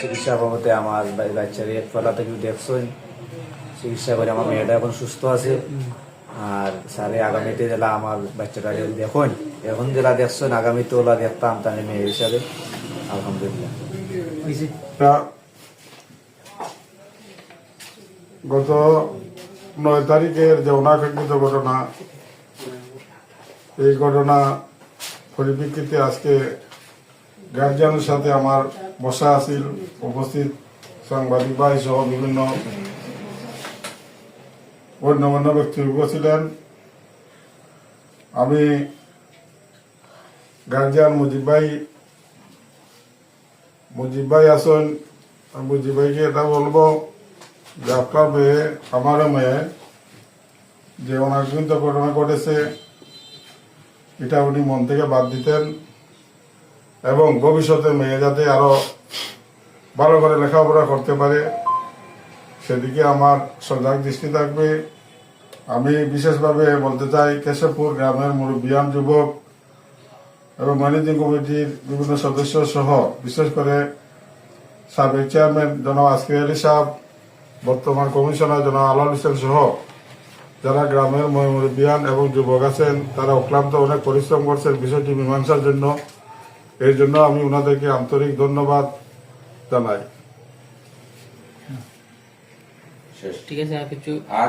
চিকিৎসা বাবদে আমার বাচ্চার একতলা থেকে দেখছেন চিকিৎসা করে আমার মেয়েটা এখন সুস্থ আছে। আর স্যারে আগামীতে জেলা আমার বাচ্চাটা দেখুন এখন জেলা দেখছেন আগামীতে ওলা দেখতাম তাহলে মেয়ে হিসাবে আলহামদুলিল্লাহ। গত 9 তারিখের যে অনাকাঙ্ক্ষিত ঘটনা, এই ঘটনা পরিপ্রেক্ষিতে আজকে গার্জিয়ানের সাথে আমার বসা আছিল, উপস্থিত সাংবাদিক ভাই সহ বিভিন্ন গণ্যমান্য ব্যক্তি ছিলেন। আমি গার্জিয়ান মুজিব ভাই আছেন, মুজিব ভাইকে এটা বলবো যে আপনার মেয়ে, আমার মেয়ে যে অনাকাঙ্ক্ষিত ঘটনা ঘটেছে এটা উনি মন থেকে বাদ দিতেন এবং ভবিষ্যতে মেয়ে যাতে আরো ভালো করে লেখাপড়া করতে পারে সেদিকে আমার সজাগ দৃষ্টি থাকবে। আমি বিশেষভাবে বলতে চাই কেশবপুর গ্রামের মুরব্বিয়ান যুবক এবং ম্যানেজিং কমিটির বিভিন্ন সদস্য সহ বিশেষ করে সাবেক চেয়ারম্যান জনাব আসকির আলী সাহেব, বর্তমান কমিশনার জনাব আলাল হোসেন সহ যারা গ্রামের মুরব্বিয়ান এবং যুবক আছেন তারা অক্লান্ত অনেক পরিশ্রম করছেন বিষয়টি মীমাংসার জন্য। এর জন্য আমি ওনাদেরকে আন্তরিক ধন্যবাদ জানাই। ঠিক আছে, আর কিছু আর